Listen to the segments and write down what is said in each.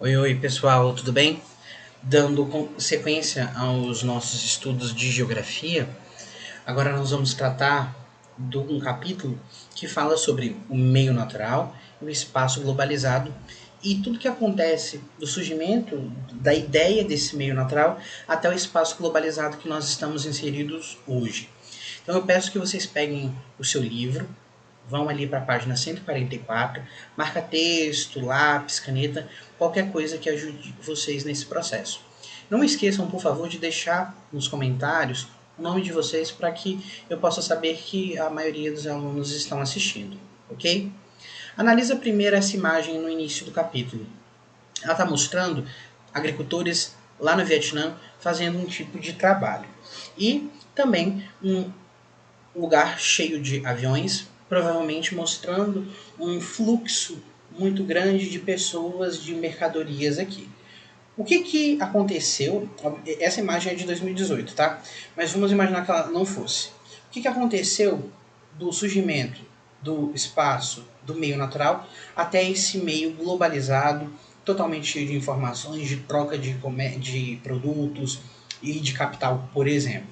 Oi, oi pessoal, tudo bem? Dando sequência aos nossos estudos de geografia, agora nós vamos tratar de um capítulo que fala sobre o meio natural e o espaço globalizado e tudo que acontece do surgimento da ideia desse meio natural até o espaço globalizado que nós estamos inseridos hoje. Então eu peço que vocês peguem o seu livro, vão ali para a página 144, marca texto, lápis, caneta, qualquer coisa que ajude vocês nesse processo. Não esqueçam, por favor, de deixar nos comentários o nome de vocês para que eu possa saber que a maioria dos alunos estão assistindo, ok? Analisa primeiro essa imagem no início do capítulo. Ela está mostrando agricultores lá no Vietnã fazendo um tipo de trabalho. E também um lugar cheio de aviões, provavelmente mostrando um fluxo muito grande de pessoas, de mercadorias aqui. O que aconteceu? Essa imagem é de 2018, tá? Mas vamos imaginar que ela não fosse. O que aconteceu do surgimento do espaço, do meio natural, até esse meio globalizado, totalmente cheio de informações, de troca de produtos e de capital, por exemplo?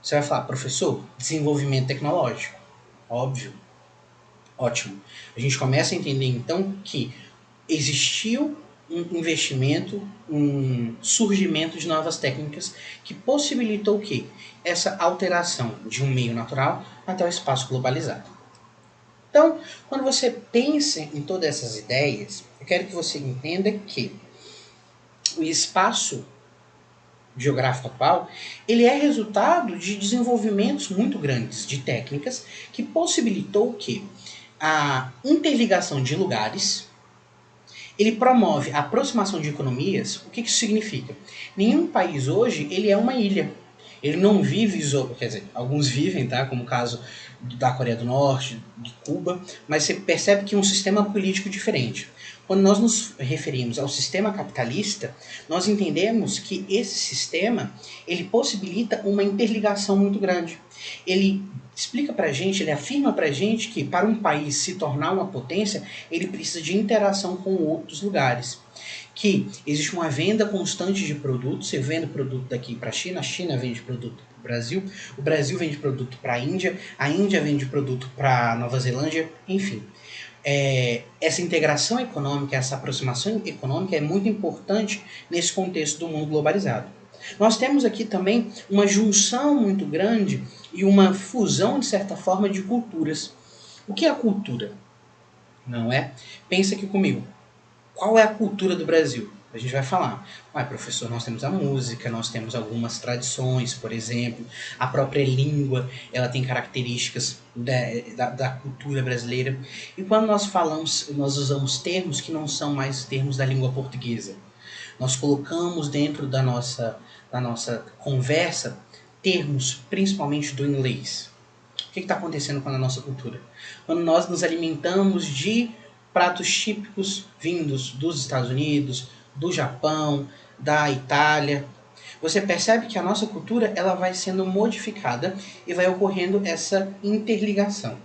Você vai falar, professor, desenvolvimento tecnológico. Óbvio. Ótimo. A gente começa a entender então que existiu um investimento, um surgimento de novas técnicas que possibilitou o quê? Essa alteração de um meio natural até o espaço globalizado. Então, quando você pensa em todas essas ideias, eu quero que você entenda que o espaço geográfico atual, ele é resultado de desenvolvimentos muito grandes de técnicas que possibilitou que a interligação de lugares, ele promove a aproximação de economias. O que isso significa? Nenhum país hoje ele é uma ilha. Ele não vive isolado, quer dizer, alguns vivem, tá? Como o caso da Coreia do Norte, de Cuba, mas você percebe que é um sistema político diferente. Quando nós nos referimos ao sistema capitalista, nós entendemos que esse sistema ele possibilita uma interligação muito grande. Ele explica pra gente, ele afirma pra gente que para um país se tornar uma potência, ele precisa de interação com outros lugares. Que existe uma venda constante de produtos, você vende produto daqui para a China vende produto para o Brasil vende produto para a Índia vende produto para Nova Zelândia, enfim. Essa integração econômica, essa aproximação econômica é muito importante nesse contexto do mundo globalizado. Nós temos aqui também uma junção muito grande e uma fusão, de certa forma, de culturas. O que é a cultura? Não é? Pensa aqui comigo. Qual é a cultura do Brasil? A gente vai falar, professor, nós temos a música, nós temos algumas tradições, por exemplo, a própria língua, ela tem características da cultura brasileira. E quando nós falamos, nós usamos termos que não são mais termos da língua portuguesa. Nós colocamos dentro da nossa conversa termos, principalmente do inglês. O que está acontecendo com a nossa cultura? Quando nós nos alimentamos de pratos típicos vindos dos Estados Unidos, do Japão, da Itália, você percebe que a nossa cultura ela vai sendo modificada e vai ocorrendo essa interligação.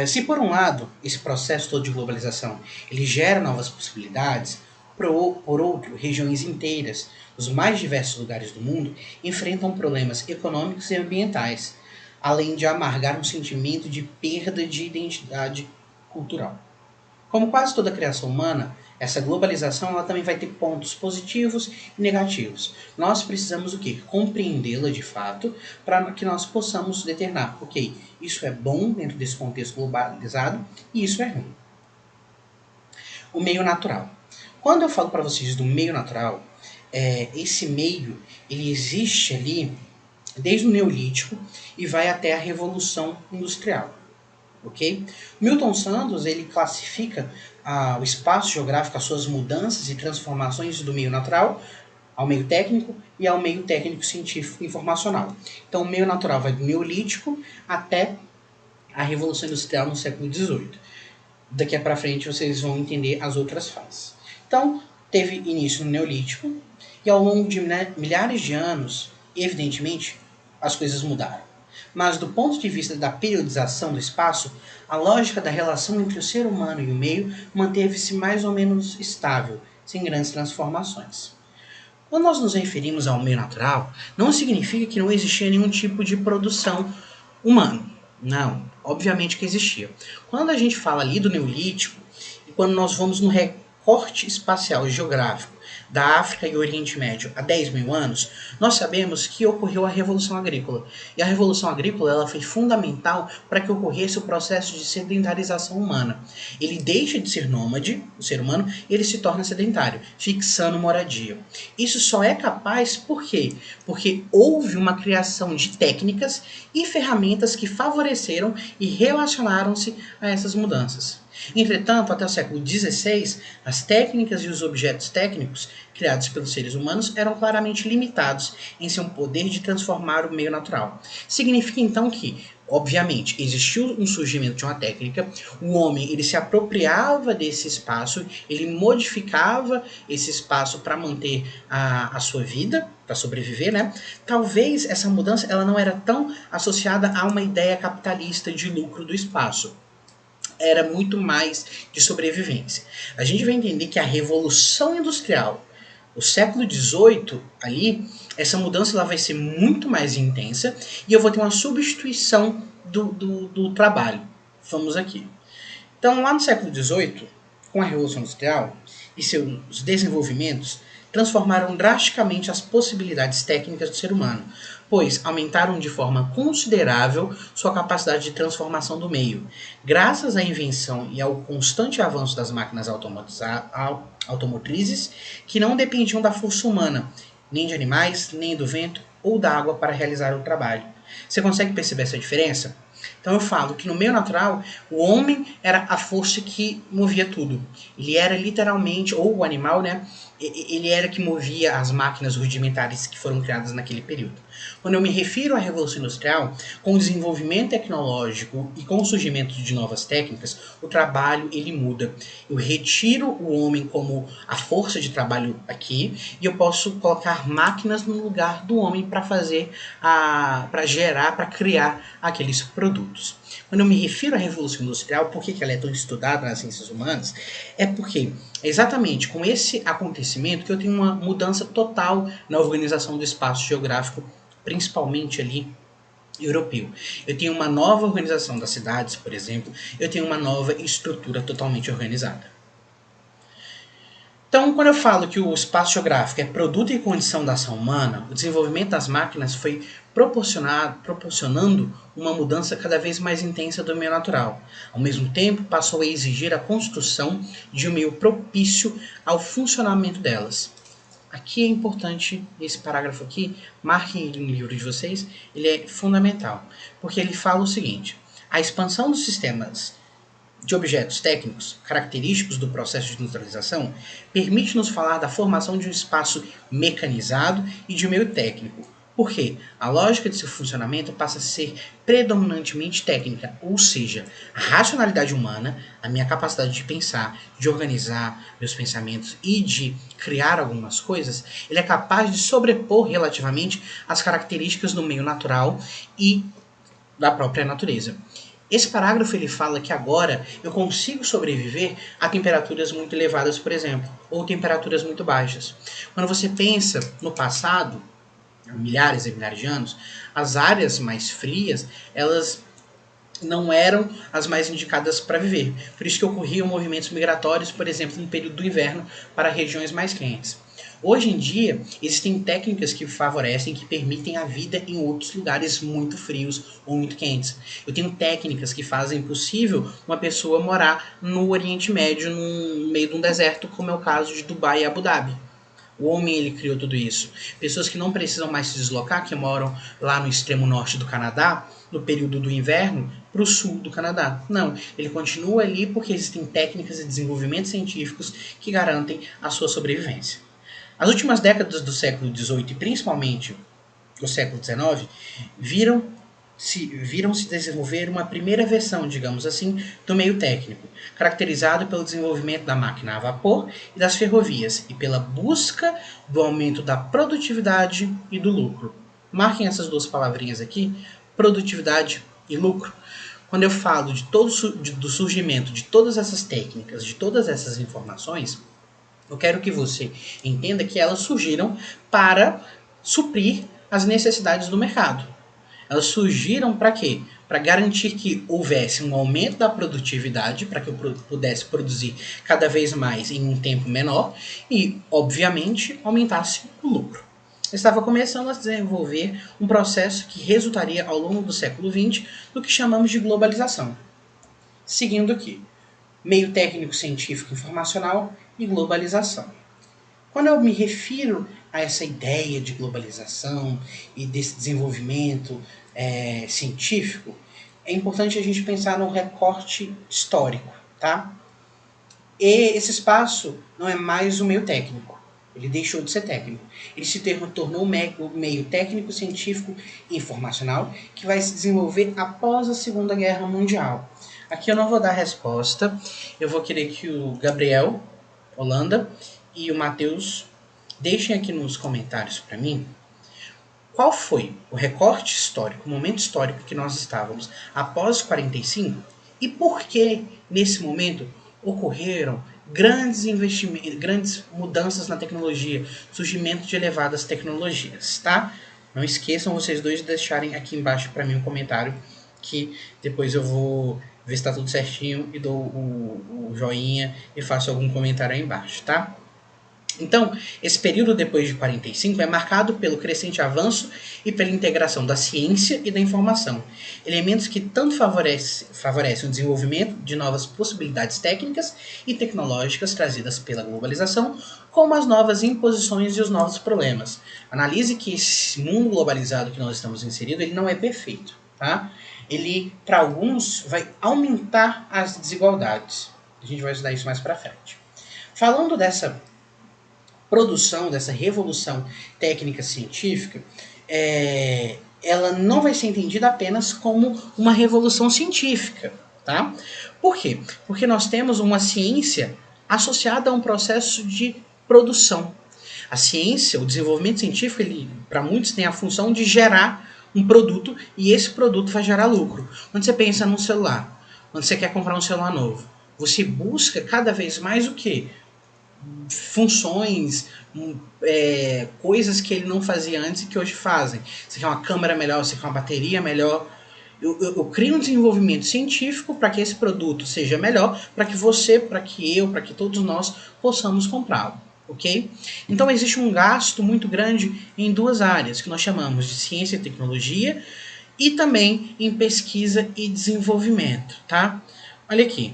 Se por um lado esse processo todo de globalização ele gera novas possibilidades, por outro, regiões inteiras, os mais diversos lugares do mundo, enfrentam problemas econômicos e ambientais, além de amargar um sentimento de perda de identidade cultural. Como quase toda a criação humana, essa globalização ela também vai ter pontos positivos e negativos. Nós precisamos o quê? Compreendê-la de fato para que nós possamos determinar, ok, isso é bom dentro desse contexto globalizado e isso é ruim. O meio natural. Quando eu falo para vocês do meio natural, esse meio ele existe ali desde o Neolítico e vai até a Revolução Industrial. Ok? Milton Santos ele classifica o espaço geográfico, as suas mudanças e transformações do meio natural ao meio técnico e ao meio técnico científico informacional. Então o meio natural vai do Neolítico até a Revolução Industrial no século XVIII. Daqui para frente vocês vão entender as outras fases. Então teve início no Neolítico e ao longo de milhares de anos, evidentemente, as coisas mudaram. mas do ponto de vista da periodização do espaço, a lógica da relação entre o ser humano e o meio manteve-se mais ou menos estável, sem grandes transformações. Quando nós nos referimos ao meio natural, não significa que não existia nenhum tipo de produção humana. Não, obviamente que existia. Quando a gente fala ali do Neolítico, e quando nós vamos no recorte espacial e geográfico da África e Oriente Médio há 10 mil anos, nós sabemos que ocorreu a Revolução Agrícola. E a Revolução Agrícola ela foi fundamental para que ocorresse o processo de sedentarização humana. Ele deixa de ser nômade, o ser humano, e ele se torna sedentário, fixando moradia. Isso só é capaz por quê? Porque houve uma criação de técnicas e ferramentas que favoreceram e relacionaram-se a essas mudanças. Entretanto, até o século XVI, as técnicas e os objetos técnicos criados pelos seres humanos eram claramente limitados em seu poder de transformar o meio natural. Significa então que, obviamente, existiu um surgimento de uma técnica, o homem ele se apropriava desse espaço, ele modificava esse espaço para manter a sua vida, para sobreviver, né? Talvez essa mudança ela não era tão associada a uma ideia capitalista de lucro do espaço. Era muito mais de sobrevivência. A gente vai entender que a Revolução Industrial, o século XVIII, ali, essa mudança ela vai ser muito mais intensa e eu vou ter uma substituição do trabalho. Vamos aqui. Então, lá no século XVIII, com a Revolução Industrial e seus desenvolvimentos, transformaram drasticamente as possibilidades técnicas do ser humano, pois aumentaram de forma considerável sua capacidade de transformação do meio. Graças à invenção e ao constante avanço das máquinas automotrizes, que não dependiam da força humana, nem de animais, nem do vento ou da água para realizar o trabalho. Você consegue perceber essa diferença? Então eu falo que no meio natural, o homem era a força que movia tudo. Ele era literalmente, ou o animal, né? Ele era que movia as máquinas rudimentares que foram criadas naquele período. Quando eu me refiro à Revolução Industrial, com o desenvolvimento tecnológico e com o surgimento de novas técnicas, o trabalho ele muda. Eu retiro o homem como a força de trabalho aqui e eu posso colocar máquinas no lugar do homem para fazer, para gerar, para criar aqueles produtos. Quando eu me refiro à Revolução Industrial, por que ela é tão estudada nas ciências humanas? É porque exatamente com esse acontecimento que eu tenho uma mudança total na organização do espaço geográfico, principalmente ali europeu. Eu tenho uma nova organização das cidades, por exemplo, eu tenho uma nova estrutura totalmente organizada. Então, quando eu falo que o espaço geográfico é produto e condição da ação humana, o desenvolvimento das máquinas foi proporcionando uma mudança cada vez mais intensa do meio natural. Ao mesmo tempo, passou a exigir a construção de um meio propício ao funcionamento delas. Aqui é importante, esse parágrafo aqui, marquem ele no livro de vocês, ele é fundamental, porque ele fala o seguinte: a expansão dos sistemas de objetos técnicos, característicos do processo de industrialização, permite-nos falar da formação de um espaço mecanizado e de meio técnico. Por quê? A lógica de seu funcionamento passa a ser predominantemente técnica, ou seja, a racionalidade humana, a minha capacidade de pensar, de organizar meus pensamentos e de criar algumas coisas, ele é capaz de sobrepor relativamente as características do meio natural e da própria natureza. Esse parágrafo ele fala que agora eu consigo sobreviver a temperaturas muito elevadas, por exemplo, ou temperaturas muito baixas. Quando você pensa no passado, milhares e milhares de anos, as áreas mais frias, elas não eram as mais indicadas para viver. Por isso que ocorriam movimentos migratórios, por exemplo, no período do inverno para regiões mais quentes. Hoje em dia, existem técnicas que favorecem, que permitem a vida em outros lugares muito frios ou muito quentes. Eu tenho técnicas que fazem possível uma pessoa morar no Oriente Médio, no meio de um deserto, como é o caso de Dubai e Abu Dhabi. O homem ele criou tudo isso. Pessoas que não precisam mais se deslocar, que moram lá no extremo norte do Canadá, no período do inverno, para o sul do Canadá. Não, ele continua ali porque existem técnicas e desenvolvimentos científicos que garantem a sua sobrevivência. As últimas décadas do século XVIII e principalmente o século XIX viram-se desenvolver uma primeira versão, digamos assim, do meio técnico, caracterizado pelo desenvolvimento da máquina a vapor e das ferrovias e pela busca do aumento da produtividade e do lucro. Marquem essas duas palavrinhas aqui, produtividade e lucro. Quando eu falo do surgimento de todas essas técnicas, de todas essas informações, eu quero que você entenda que elas surgiram para suprir as necessidades do mercado. Elas surgiram para quê? Para garantir que houvesse um aumento da produtividade, para que eu pudesse produzir cada vez mais em um tempo menor e, obviamente, aumentasse o lucro. Eu estava começando a desenvolver um processo que resultaria ao longo do século XX do que chamamos de globalização. Seguindo aqui, meio técnico, científico, informacional e globalização. Quando eu me refiro a essa ideia de globalização e desse desenvolvimento científico, é importante a gente pensar no recorte histórico, tá? E esse espaço não é mais o meio técnico. Ele deixou de ser técnico. Ele se tornou o meio técnico, científico e informacional que vai se desenvolver após a Segunda Guerra Mundial. Aqui eu não vou dar resposta. Eu vou querer que o Gabriel Holanda e o Matheus deixem aqui nos comentários para mim qual foi o recorte histórico, o momento histórico que nós estávamos após 45 e por que, nesse momento, ocorreram grandes investimentos, grandes mudanças na tecnologia, surgimento de elevadas tecnologias, tá? Não esqueçam vocês dois de deixarem aqui embaixo para mim um comentário que depois eu vou ver se está tudo certinho e dou o joinha e faço algum comentário aí embaixo, tá? Então, esse período depois de 45 é marcado pelo crescente avanço e pela integração da ciência e da informação, elementos que tanto favorecem o desenvolvimento de novas possibilidades técnicas e tecnológicas trazidas pela globalização, como as novas imposições e os novos problemas. Analise que esse mundo globalizado que nós estamos inseridos, ele não é perfeito, tá? Ele, para alguns, vai aumentar as desigualdades. A gente vai estudar isso mais para frente. Falando dessa produção, dessa revolução técnica científica, ela não vai ser entendida apenas como uma revolução científica, tá? Por quê? Porque nós temos uma ciência associada a um processo de produção. A ciência, o desenvolvimento científico, ele, para muitos, tem a função de gerar um produto e esse produto vai gerar lucro. Quando você pensa num celular, quando você quer comprar um celular novo, você busca cada vez mais o quê? Funções, coisas que ele não fazia antes e que hoje fazem. Você quer uma câmera melhor, você quer uma bateria melhor. Eu crio um desenvolvimento científico para que esse produto seja melhor, para que você, para que eu, para que todos nós possamos comprá-lo. Ok? Então existe um gasto muito grande em duas áreas, que nós chamamos de ciência e tecnologia, e também em pesquisa e desenvolvimento. Tá? Olha aqui.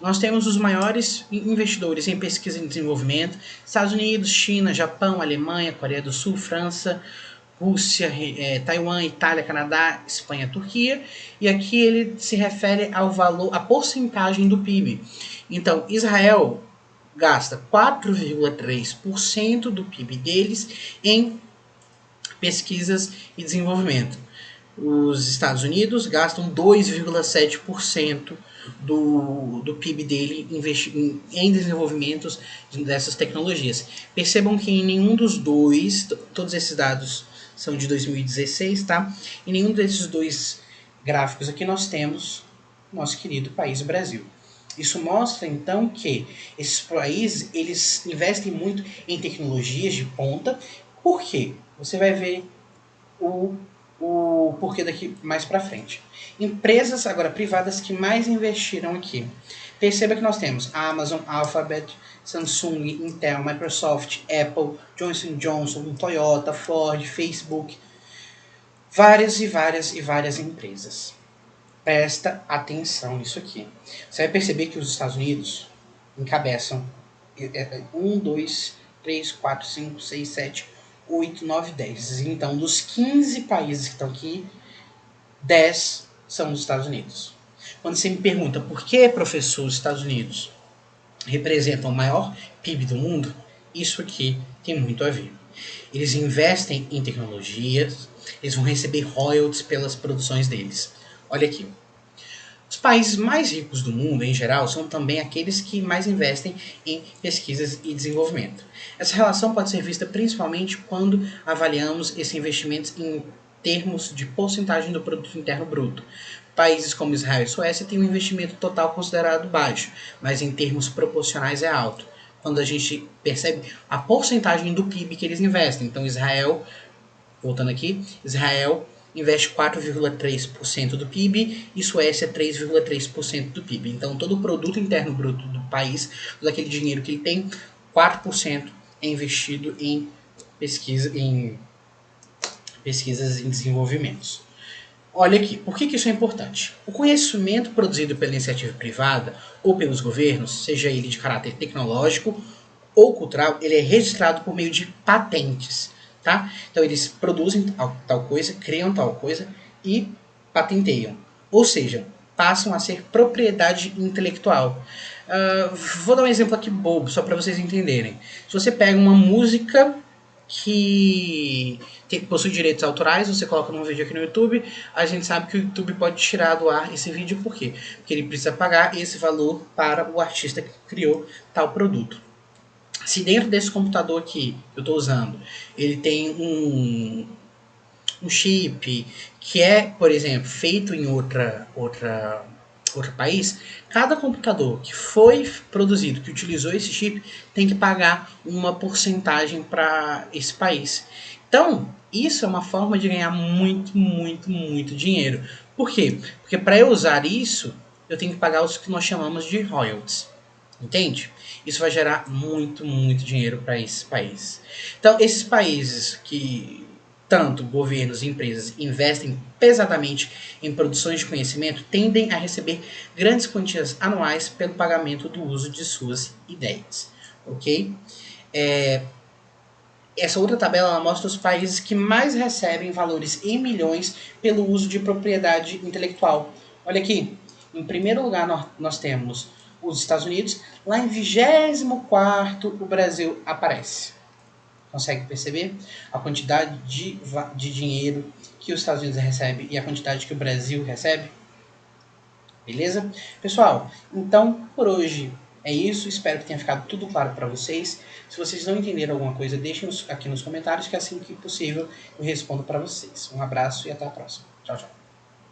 Nós temos os maiores investidores em pesquisa e desenvolvimento: Estados Unidos, China, Japão, Alemanha, Coreia do Sul, França, Rússia, Taiwan, Itália, Canadá, Espanha, Turquia. E aqui ele se refere ao valor, a porcentagem do PIB. Então, Israel gasta 4,3% do PIB deles em pesquisas e desenvolvimento. Os Estados Unidos gastam 2,7% do PIB dele em desenvolvimentos dessas tecnologias. Percebam que em nenhum dos dois, todos esses dados são de 2016, tá? Em nenhum desses dois gráficos aqui nós temos nosso querido país Brasil. Isso mostra então que esses países, eles investem muito em tecnologias de ponta. Por quê? Você vai ver o porquê daqui mais para frente. Empresas agora privadas que mais investiram aqui. Perceba que nós temos a Amazon, Alphabet, Samsung, Intel, Microsoft, Apple, Johnson & Johnson, Toyota, Ford, Facebook. Várias empresas. Presta atenção nisso aqui. Você vai perceber que os Estados Unidos encabeçam 1, 2, 3, 4, 5, 6, 7, 8, 9, 10. Então, dos 15 países que estão aqui, 10 são os Estados Unidos. Quando você me pergunta por que, professor, os Estados Unidos representam o maior PIB do mundo, isso aqui tem muito a ver. Eles investem em tecnologias, eles vão receber royalties pelas produções deles. Olha aqui. Os países mais ricos do mundo, em geral, são também aqueles que mais investem em pesquisas e desenvolvimento. Essa relação pode ser vista principalmente quando avaliamos esses investimentos em termos de porcentagem do produto interno bruto. Países como Israel e Suécia têm um investimento total considerado baixo, mas em termos proporcionais é alto. Quando a gente percebe a porcentagem do PIB que eles investem. Então, Israel, voltando aqui, Israel investe 4,3% do PIB e Suécia 3,3% do PIB. Então, todo o produto interno bruto do país, todo aquele dinheiro que ele tem, 4% é investido em pesquisas e desenvolvimentos. Olha aqui, por que isso é importante? O conhecimento produzido pela iniciativa privada ou pelos governos, seja ele de caráter tecnológico ou cultural, ele é registrado por meio de patentes, tá? Então eles produzem tal coisa, criam tal coisa e patenteiam. Ou seja, passam a ser propriedade intelectual. Vou dar um exemplo aqui bobo, só para vocês entenderem. Se você pega uma música que possui direitos autorais, você coloca num vídeo aqui no YouTube, a gente sabe que o YouTube pode tirar do ar esse vídeo, por quê? Porque ele precisa pagar esse valor para o artista que criou tal produto. Se dentro desse computador aqui que eu estou usando, ele tem um chip que é, por exemplo, feito em outro país, cada computador que foi produzido, que utilizou esse chip, tem que pagar uma porcentagem para esse país. Então, isso é uma forma de ganhar muito, muito, muito dinheiro. Por quê? Porque para eu usar isso, eu tenho que pagar os que nós chamamos de royalties. Entende? Isso vai gerar muito, muito dinheiro para esses países. Então, esses países que tanto governos e empresas investem pesadamente em produções de conhecimento tendem a receber grandes quantias anuais pelo pagamento do uso de suas ideias. Ok? Essa outra tabela ela mostra os países que mais recebem valores em milhões pelo uso de propriedade intelectual. Olha aqui, em primeiro lugar nós temos os Estados Unidos, lá em 24º o Brasil aparece. Consegue perceber a quantidade de dinheiro que os Estados Unidos recebe e a quantidade que o Brasil recebe? Beleza? Pessoal, então por hoje é isso. Espero que tenha ficado tudo claro para vocês. Se vocês não entenderam alguma coisa, deixem aqui nos comentários que assim que possível eu respondo para vocês. Um abraço e até a próxima. Tchau, tchau.